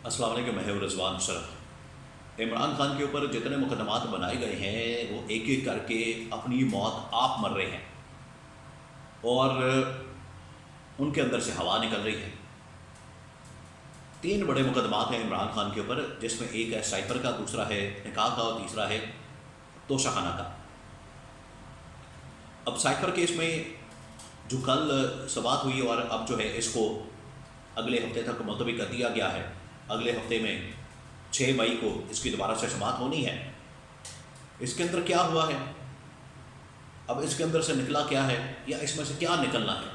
السلام علیکم، میں ہوں رضوان شرف۔ عمران خان کے اوپر جتنے مقدمات بنائے گئے ہیں وہ ایک ایک کر کے اپنی موت آپ مر رہے ہیں اور ان کے اندر سے ہوا نکل رہی ہے۔ 3 بڑے مقدمات ہیں عمران خان کے اوپر، جس میں ایک ہے سائفر کا، دوسرا ہے نکاح کا اور تیسرا ہے توشہ خانہ کا۔ اب سائفر کیس میں جو کل سماعت ہوئی اور اب جو ہے اس کو اگلے ہفتے تک ملتوی کر دیا گیا ہے۔ اگلے ہفتے میں 6 مئی کو اس کی دوبارہ سے سماعت ہونی ہے۔ اس کے اندر کیا ہوا ہے، اب اس کے اندر سے نکلا کیا ہے یا اس میں سے کیا نکلنا ہے،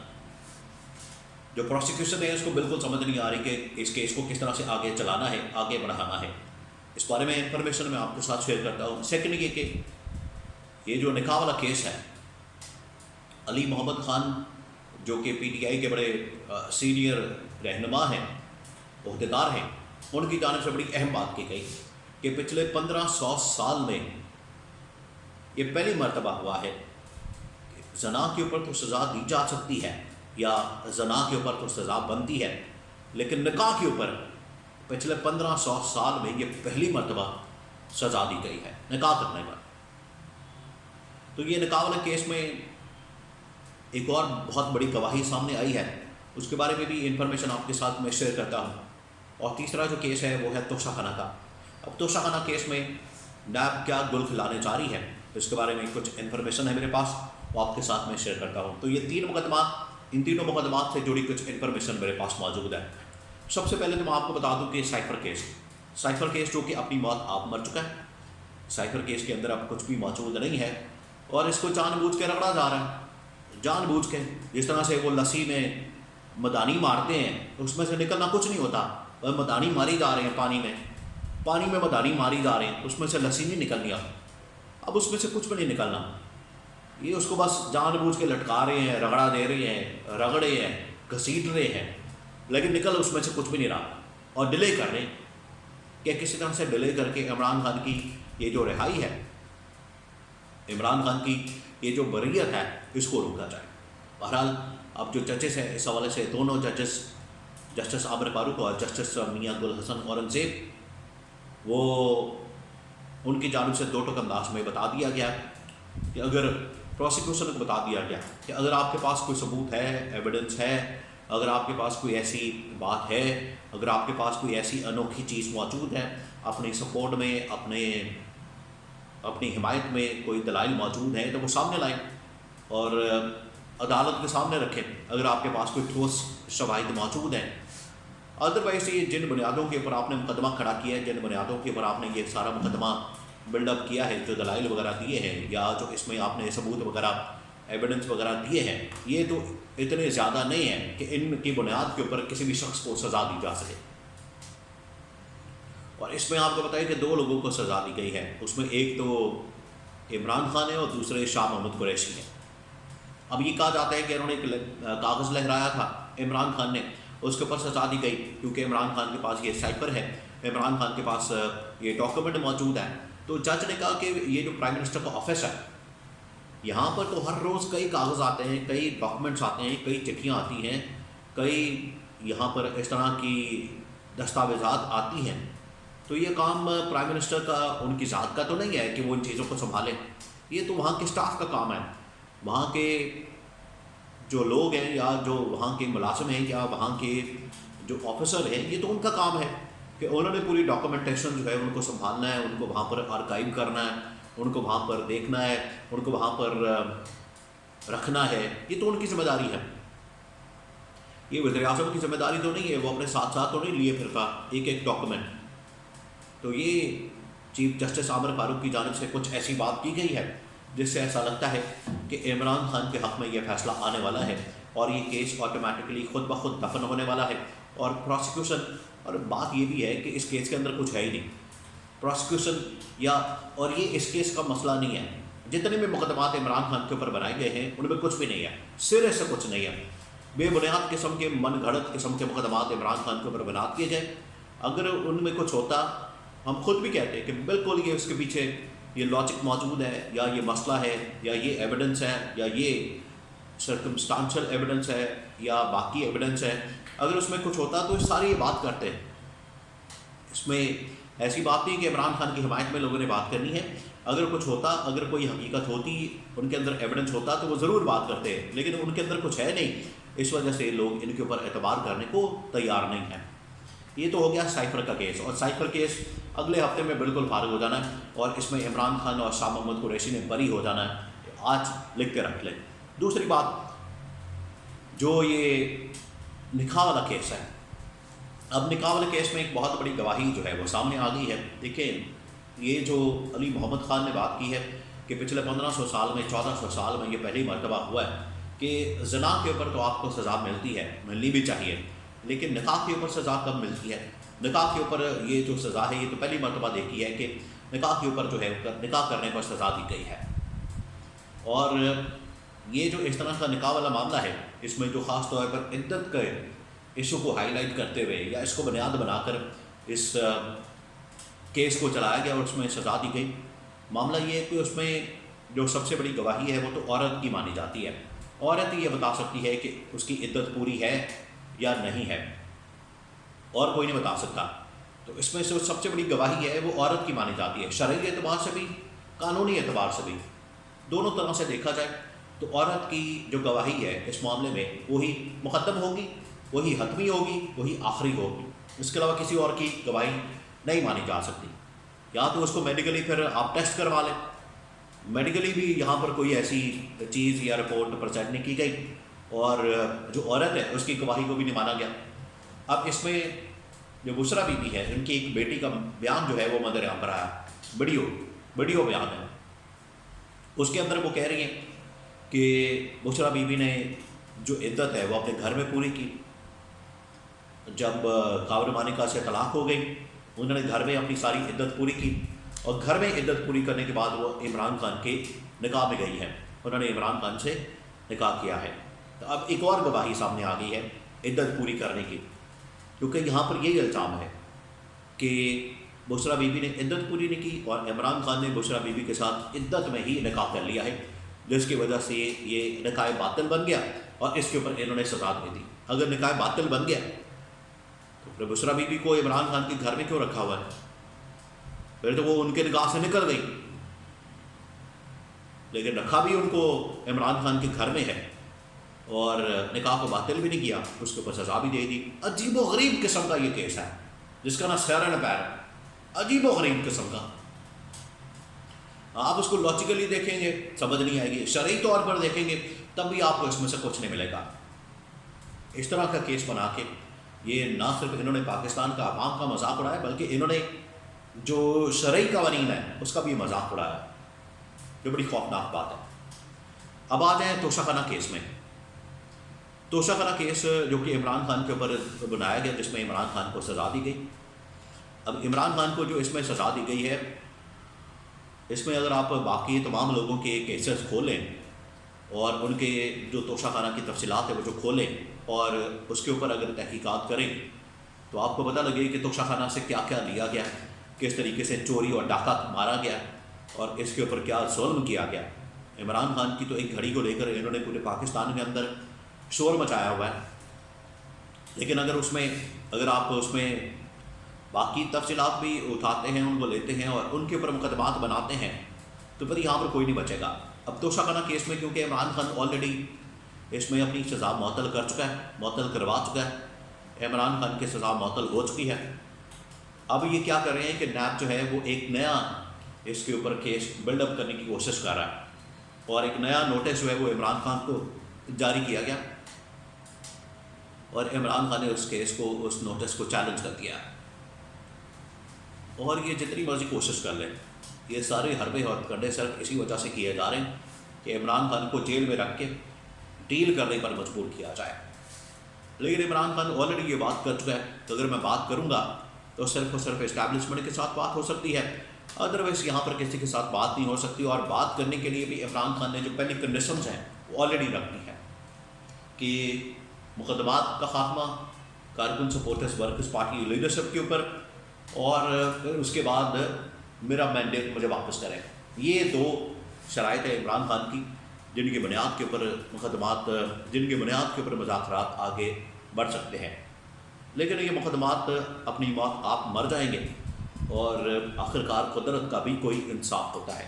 جو پروسیکیوشن ہے اس کو بالکل سمجھ نہیں آ رہی کہ اس کیس کو کس طرح سے آگے چلانا ہے، آگے بڑھانا ہے۔ اس بارے میں انفارمیشن میں آپ کے ساتھ شیئر کرتا ہوں۔ سیکنڈ یہ کہ یہ جو نکاح والا کیس ہے، علی محمد خان جو کہ پی ٹی آئی کے بڑے سینئر رہنما ہیں، عہدیدار ہیں، ان کی جانب سے بڑی اہم بات کی گئی کہ پچھلے 1500 سال میں یہ پہلی مرتبہ ہوا ہے کہ زنا کے اوپر تو سزا دی جا سکتی ہے یا زنا کے اوپر تو سزا بنتی ہے، لیکن نکاح کے اوپر پچھلے 1500 سال میں یہ پہلی مرتبہ سزا دی گئی ہے نکاح کرنے پر۔ تو یہ نکاح والے کیس میں ایک اور بہت بڑی گواہی سامنے آئی ہے، اس کے بارے میں بھی انفارمیشن آپ کے ساتھ میں شیئر کرتا ہوں۔ اور تیسرا جو کیس ہے وہ ہے توشہ خانہ کا۔ اب توشہ خانہ کیس میں نیب کیا گل کھلانے جا رہی ہے، اس کے بارے میں کچھ انفارمیشن ہے میرے پاس، وہ آپ کے ساتھ میں شیئر کرتا ہوں۔ تو یہ 3 مقدمات، ان تینوں مقدمات سے جڑی کچھ انفارمیشن میرے پاس موجود ہے۔ سب سے پہلے تو میں آپ کو بتا دوں کہ سائفر کیس جو کہ اپنی موت آپ مر چکا ہے، سائفر کیس کے اندر اب کچھ بھی موجود نہیں ہے اور اس کو جان بوجھ کے رگڑا جا رہا ہے، جان بوجھ کے۔ جس طرح سے وہ لسی میں مدانی مارتے ہیں، اس میں سے نکلنا کچھ نہیں ہوتا، مدانی ماری جا رہے ہیں پانی میں مدانی ماری جا رہے ہیں، اس میں سے لسی نہیں نکلنی۔ اب اس میں سے کچھ بھی نہیں نکلنا، یہ اس کو بس جان بوجھ کے لٹکا رہے ہیں، رگڑا دے رہے ہیں، رگڑے ہیں، گھسیٹ رہے ہیں، لیکن نکل اس میں سے کچھ بھی نہیں رہا اور ڈیلے کر رہے ہیں کہ کسی طرح سے ڈیلے کر کے عمران خان کی یہ جو رہائی ہے، عمران خان کی یہ جو بریت ہے، اس کو روکا جائے۔ بہرحال اب جو ججز ہیں اس حوالے سے، دونوں ججز، جسٹس عامر فاروق اور جسٹس میاں گل حسن اورنگزیب، وہ ان کی جانب سے 2 ٹوک انداز میں بتا دیا گیا کہ اگر پروسیکیوشن کو بتا دیا گیا کہ اگر آپ کے پاس کوئی ثبوت ہے، ایویڈنس ہے، اگر آپ کے پاس کوئی ایسی بات ہے، اگر آپ کے پاس کوئی ایسی انوکھی چیز موجود ہے، اپنی سپورٹ میں، اپنی حمایت میں کوئی دلائل موجود ہیں تو وہ سامنے لائیں اور عدالت کے سامنے رکھیں اگر آپ کے پاس کوئی ٹھوس شواہد موجود ہیں۔ ادروائز یہ جن بنیادوں کے اوپر آپ نے مقدمہ کھڑا کیا ہے، جن بنیادوں کے اوپر آپ نے یہ سارا مقدمہ بلڈ اپ کیا ہے، جو دلائل وغیرہ دیے ہیں یا جو اس میں آپ نے ثبوت وغیرہ، ایویڈنس وغیرہ دیے ہیں، یہ تو اتنے زیادہ نہیں ہیں کہ ان کی بنیاد کے اوپر کسی بھی شخص کو سزا دی جا سکے۔ اور اس میں آپ کو بتائیں کہ 2 لوگوں کو سزا دی گئی ہے، اس میں ایک تو عمران خان ہے اور دوسرے شاہ محمود قریشی ہیں۔ اب یہ کہا جاتا ہے کہ انہوں نے ایک کاغذ لہرایا تھا عمران خان نے، اس کے اوپر سزا دی گئی کیونکہ عمران خان کے پاس یہ سائفر ہے، عمران خان کے پاس یہ ڈاکومنٹ موجود ہے۔ تو جج نے کہا کہ یہ جو پرائم منسٹر کا آفس ہے، یہاں پر تو ہر روز کئی کاغذ آتے ہیں، کئی ڈاکومنٹس آتے ہیں، کئی چٹھیاں آتی ہیں، کئی یہاں پر اس طرح کی دستاویزات آتی ہیں، تو یہ کام پرائم منسٹر کا، ان کی ذات کا تو نہیں ہے کہ وہ ان چیزوں کو سنبھالیں، یہ تو وہاں کے اسٹاف کا کام ہے، وہاں کے جو لوگ ہیں یا جو وہاں کے ملازم ہیں یا وہاں کے جو آفیسر ہیں، یہ تو ان کا کام ہے کہ انہوں نے پوری ڈاکومنٹیشن جو ہے ان کو سنبھالنا ہے، ان کو وہاں پر آرکائیو کرنا ہے، ان کو وہاں پر دیکھنا ہے، ان کو وہاں پر رکھنا ہے، یہ تو ان کی ذمہ داری ہے۔ یہ وزیر اعظم کی ذمہ داری تو نہیں ہے، وہ اپنے ساتھ تو نہیں لیے پھرتا ایک ڈاکومنٹ۔ تو یہ چیف جسٹس عامر فاروق کی جانب سے کچھ ایسی بات کی گئی ہے جس سے ایسا لگتا ہے کہ عمران خان کے حق میں یہ فیصلہ آنے والا ہے اور یہ کیس آٹومیٹکلی خود بخود دفن ہونے والا ہے۔ اور پروسیکیوشن، اور بات یہ بھی ہے کہ اس کیس کے اندر کچھ ہے ہی نہیں پروسیکیوشن اور یہ اس کیس کا مسئلہ نہیں ہے۔ جتنے بھی مقدمات عمران خان کے اوپر بنائے گئے ہیں ان میں کچھ بھی نہیں ہے، سرے سے کچھ نہیں ہے، بے بنیاد قسم کے، من گھڑت قسم کے مقدمات عمران خان کے اوپر بنا دیے گئے۔ اگر ان میں کچھ ہوتا، ہم خود بھی کہتے ہیں کہ بالکل یہ اس کے پیچھے یہ لاجک موجود ہے، یا یہ مسئلہ ہے، یا یہ ایویڈنس ہے، یا یہ سرکمسٹانشل ایویڈنس ہے، یا باقی ایویڈنس ہے، اگر اس میں کچھ ہوتا تو ساری یہ بات کرتے ہیں۔ اس میں ایسی بات نہیں کہ عمران خان کی حمایت میں لوگوں نے بات کرنی ہے. اگر کچھ ہوتا، اگر کوئی حقیقت ہوتی، ان کے اندر ایویڈنس ہوتا تو وہ ضرور بات کرتے ہیں، لیکن ان کے اندر کچھ ہے نہیں، اس وجہ سے لوگ ان کے اوپر اعتبار کرنے کو تیار نہیں ہیں. یہ تو ہو گیا سائفر کا کیس، اور سائفر کیس اگلے ہفتے میں بالکل فارغ ہو جانا ہے، اور اس میں عمران خان اور شاہ محمود قریشی نے بری ہو جانا ہے. آج لکھ کے رکھ لیں. دوسری بات، جو یہ نکاح والا کیس ہے، اب نکاح والے کیس میں ایک بہت بڑی گواہی جو ہے وہ سامنے آ گئی ہے. دیکھیں، یہ جو علی محمد خان نے بات کی ہے کہ پچھلے 1500 سال میں، 1400 سال میں یہ پہلی مرتبہ ہوا ہے کہ زنا کے اوپر تو آپ کو سزا ملتی ہے، ملنی بھی چاہیے، لیکن نکاح کے اوپر سزا کب ملتی ہے؟ نکاح کے اوپر یہ جو سزا ہے، یہ تو پہلی مرتبہ دیکھی ہے کہ نکاح کے اوپر جو ہے نکاح کرنے پر سزا دی گئی ہے. اور یہ جو اس طرح کا نکاح والا معاملہ ہے، اس میں جو خاص طور پر عدت کے ایشو کو ہائی لائٹ کرتے ہوئے یا اس کو بنیاد بنا کر اس کیس کو چلایا گیا اور اس میں سزا دی گئی. معاملہ یہ ہے کہ اس میں جو سب سے بڑی گواہی ہے وہ تو عورت کی مانی جاتی ہے. عورت ہی یہ بتا سکتی ہے کہ اس کی عدت پوری ہے یا نہیں ہے، اور کوئی نہیں بتا سکتا. تو اس میں سے سب سے بڑی گواہی ہے وہ عورت کی مانی جاتی ہے، شرعی اعتبار سے بھی، قانونی اعتبار سے بھی، دونوں طرح سے دیکھا جائے تو عورت کی جو گواہی ہے اس معاملے میں وہی مقدم ہوگی، وہی حتمی ہوگی، وہی آخری ہوگی. اس کے علاوہ کسی اور کی گواہی نہیں مانی جا سکتی. یا تو اس کو میڈیکلی پھر آپ ٹیسٹ کروا لیں، میڈیکلی بھی یہاں پر کوئی ایسی چیز یا رپورٹ پرزینٹ نہیں کی گئی، اور جو عورت ہے اس کی گواہی کو بھی نہیں مانا گیا. اب اس میں جو بشرا بی بی ہے، ان کی ایک بیٹی کا بیان جو ہے وہ مدر عام پر آیا، ویڈیو بیان ہے. اس کے اندر وہ کہہ رہی ہیں کہ بشرا بی بی نے جو عدت ہے وہ اپنے گھر میں پوری کی. جب قابر مانکہ سے طلاق ہو گئی، انہوں نے گھر میں اپنی ساری عدت پوری کی، اور گھر میں عدت پوری کرنے کے بعد وہ عمران خان کے نکاح میں گئی ہے، انہوں نے عمران خان سے نکاح کیا ہے. تو اب ایک اور گواہی سامنے آ گئی ہے عدت پوری کرنے کی، کیونکہ یہاں پر یہی الزام ہے کہ بشرا بی بی نے عدت پوری نہیں کی، اور عمران خان نے بشرا بی بی کے ساتھ عدت میں ہی نکاح کر لیا ہے، جس کی وجہ سے یہ نکاح باطل بن گیا، اور اس کے اوپر انہوں نے سزا دے دی. اگر نکاح باطل بن گیا تو پھر بشرا بی بی کو عمران خان کے گھر میں کیوں رکھا ہوا ہے؟ پھر تو وہ ان کے نکاح سے نکل گئی، لیکن رکھا بھی ان کو عمران خان کے گھر میں ہے، اور نکاح کو باطل بھی نہیں کیا، اس کے اوپر سزا بھی دے دی. عجیب و غریب قسم کا یہ کیس ہے، جس کا نہ سیر نہ پیر، عجیب و غریب قسم کا. آپ اس کو لاجیکلی دیکھیں گے سمجھ نہیں آئے گی، شرعی طور پر دیکھیں گے تب بھی آپ کو اس میں سے کچھ نہیں ملے گا. اس طرح کا کیس بنا کے یہ نہ صرف انہوں نے پاکستان کا عوام کا مذاق اڑایا، بلکہ انہوں نے جو شرعی قوانین ہے اس کا بھی مذاق اڑایا، جو بڑی خوفناک بات ہے. اب آ جائیں توشہ خانہ کیس میں. توشہ خانہ کیس جو کہ عمران خان کے اوپر بنایا گیا، جس میں عمران خان کو سزا دی گئی. اب عمران خان کو جو اس میں سزا دی گئی ہے، اس میں اگر آپ باقی تمام لوگوں کے کیسز کھولیں اور ان کے جو توشہ خانہ کی تفصیلات ہے وہ جو کھولیں اور اس کے اوپر اگر تحقیقات کریں تو آپ کو پتہ لگے کہ توشہ خانہ سے کیا کیا لیا گیا، کس طریقے سے چوری اور ڈاکہ مارا گیا، اور اس کے اوپر کیا ظلم کیا گیا. عمران خان کی تو ایک گھڑی کو لے کر انہوں نے پورے پاکستان کے اندر شور مچایا ہوا ہے، لیکن اگر آپ اس میں باقی تفصیلات بھی اٹھاتے ہیں، ان کو لیتے ہیں اور ان کے اوپر مقدمات بناتے ہیں تو پھر یہاں پر کوئی نہیں بچے گا. اب توشہ خانہ کیس میں کیونکہ عمران خان آلریڈی اس میں اپنی سزا معطل کر چکا ہے، معطل کروا چکا ہے، عمران خان کی سزا معطل ہو چکی ہے. اب یہ کیا کر رہے ہیں کہ نیب جو ہے وہ ایک نیا اس کے اوپر کیس بلڈ اپ کرنے کی کوشش کر رہا ہے، اور ایک نیا نوٹس جو ہے وہ عمران خان کو جاری کیا گیا، اور عمران خان نے اس کیس کو، اس نوٹس کو چیلنج کر دیا. اور یہ جتنی مرضی کوشش کر لیں، یہ سارے حربے اور کنڈے صرف اسی وجہ سے کیے جا رہے ہیں کہ عمران خان کو جیل میں رکھ کے ڈیل کرنے پر مجبور کیا جائے. لیکن عمران خان آلریڈی یہ بات کر چکا ہے کہ اگر میں بات کروں گا تو صرف اور صرف اسٹیبلشمنٹ کے ساتھ بات ہو سکتی ہے، ادروائز یہاں پر کسی کے ساتھ بات نہیں ہو سکتی. اور بات کرنے کے لیے بھی عمران خان نے جو پہلی کنڈیشنز ہیں وہ آلریڈی رکھنی ہے کہ مقدمات کا خاتمہ کارکن سپورٹرز ورکرز پارٹی لیڈرشپ کے اوپر، اور پھر اس کے بعد میرا مینڈیٹ مجھے واپس کرے. یہ دو شرائط ہے عمران خان کی، جن کی بنیاد کے اوپر مقدمات، جن کی بنیاد کے اوپر مذاکرات آگے بڑھ سکتے ہیں. لیکن یہ مقدمات اپنی موت آپ مر جائیں گے، اور آخرکار قدرت کا بھی کوئی انصاف ہوتا ہے۔